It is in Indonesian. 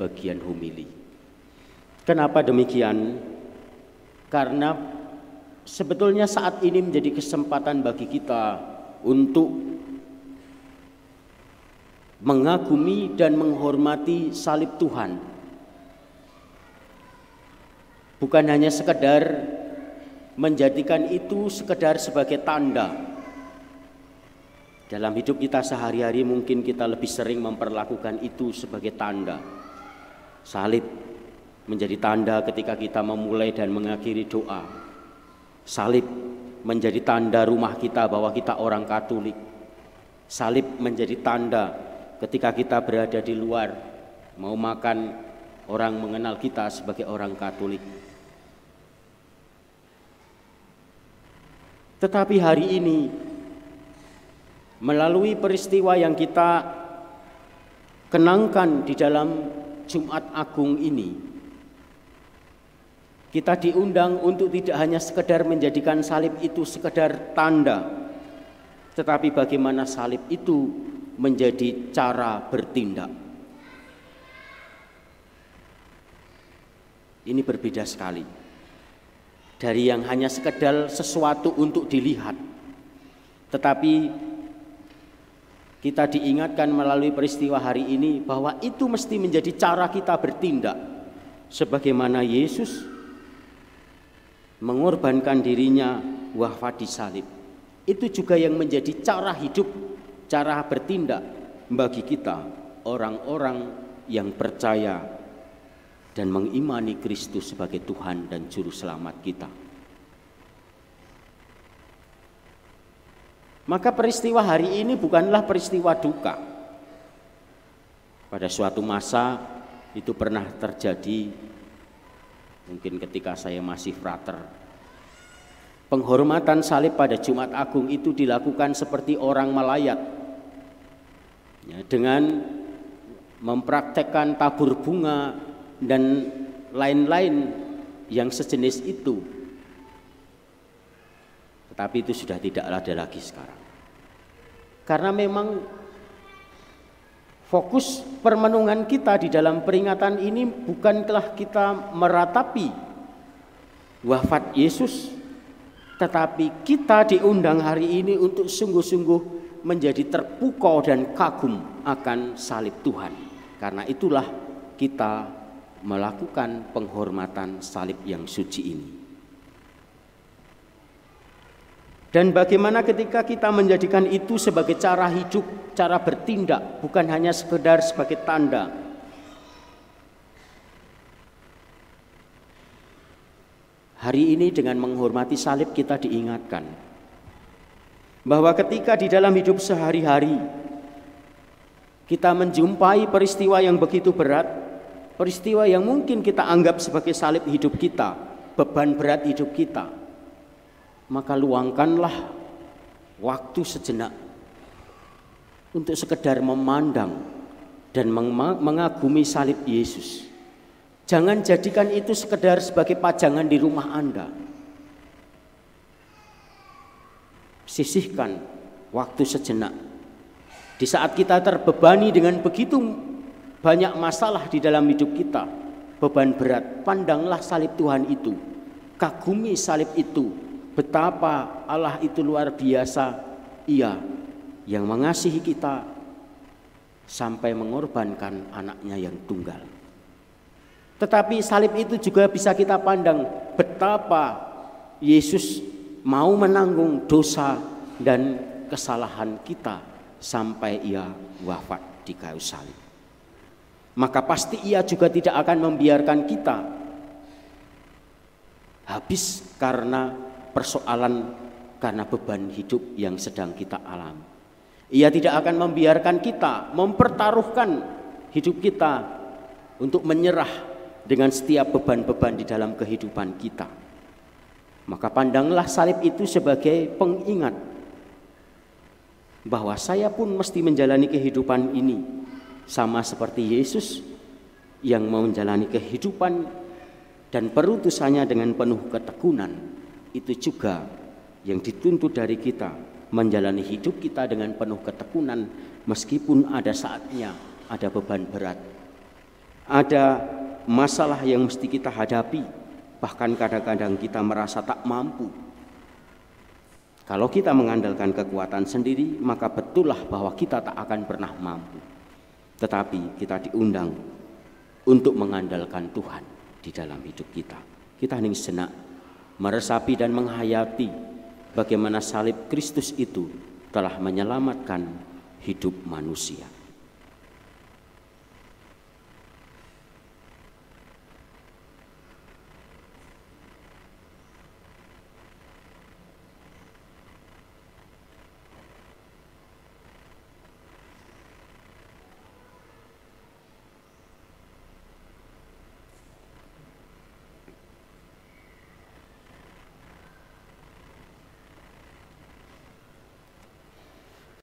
bagian homili. Kenapa demikian? Karena sebetulnya saat ini menjadi kesempatan bagi kita untuk mengagumi dan menghormati salib Tuhan. Bukan hanya sekedar menjadikan itu sekedar sebagai tanda. Dalam hidup kita sehari-hari mungkin kita lebih sering memperlakukan itu sebagai tanda. Salib menjadi tanda ketika kita memulai dan mengakhiri doa. Salib menjadi tanda rumah kita bahwa kita orang Katolik. Salib menjadi tanda ketika kita berada di luar, mau makan, orang mengenal kita sebagai orang Katolik. Tetapi hari ini melalui peristiwa yang kita kenangkan di dalam Jumat Agung ini, kita diundang untuk tidak hanya sekedar menjadikan salib itu sekedar tanda, tetapi bagaimana salib itu menjadi cara bertindak. Ini berbeda sekali dari yang hanya sekedar sesuatu untuk dilihat, tetapi kita diingatkan melalui peristiwa hari ini bahwa itu mesti menjadi cara kita bertindak. Sebagaimana Yesus mengorbankan dirinya wafat di salib. Itu juga yang menjadi cara hidup, cara bertindak bagi kita, orang-orang yang percaya dan mengimani Kristus sebagai Tuhan dan Juru Selamat kita. Maka peristiwa hari ini bukanlah peristiwa duka. Pada suatu masa itu pernah terjadi, mungkin ketika saya masih frater. Penghormatan salib pada Jumat Agung itu dilakukan seperti orang melayat, ya, dengan mempraktekkan tabur bunga dan lain-lain yang sejenis itu. Tetapi itu sudah tidak ada lagi sekarang. Karena memang fokus permenungan kita di dalam peringatan ini bukanlah kita meratapi wafat Yesus, tetapi kita diundang hari ini untuk sungguh-sungguh menjadi terpukau dan kagum akan salib Tuhan. Karena itulah kita melakukan penghormatan salib yang suci ini. Dan bagaimana ketika kita menjadikan itu sebagai cara hidup, cara bertindak, bukan hanya sekedar sebagai tanda. Hari ini dengan menghormati salib kita diingatkan bahwa ketika di dalam hidup sehari-hari kita menjumpai peristiwa yang begitu berat, peristiwa yang mungkin kita anggap sebagai salib hidup kita, beban berat hidup kita, maka luangkanlah waktu sejenak untuk sekedar memandang dan mengagumi salib Yesus. Jangan jadikan itu sekedar sebagai pajangan di rumah Anda. Sisihkan waktu sejenak. Di saat kita terbebani dengan begitu banyak masalah di dalam hidup kita, beban berat, pandanglah salib Tuhan itu. Kagumi salib itu. Betapa Allah itu luar biasa, Ia yang mengasihi kita sampai mengorbankan anaknya yang tunggal. Tetapi salib itu juga bisa kita pandang betapa Yesus mau menanggung dosa dan kesalahan kita sampai Ia wafat di kayu salib. Maka pasti Ia juga tidak akan membiarkan kita habis karena persoalan, karena beban hidup yang sedang kita alami. Ia tidak akan membiarkan kita mempertaruhkan hidup kita untuk menyerah dengan setiap beban-beban di dalam kehidupan kita. Maka pandanglah salib itu sebagai pengingat bahwa saya pun mesti menjalani kehidupan ini sama seperti Yesus yang mau menjalani kehidupan dan perutusannya dengan penuh ketekunan. Itu juga yang dituntut dari kita, menjalani hidup kita dengan penuh ketekunan meskipun ada saatnya ada beban berat, ada masalah yang mesti kita hadapi, bahkan kadang-kadang kita merasa tak mampu. Kalau kita mengandalkan kekuatan sendiri, maka betullah bahwa kita tak akan pernah mampu. Tetapi kita diundang untuk mengandalkan Tuhan di dalam hidup kita. Kita ning senak meresapi dan menghayati bagaimana salib Kristus itu telah menyelamatkan hidup manusia.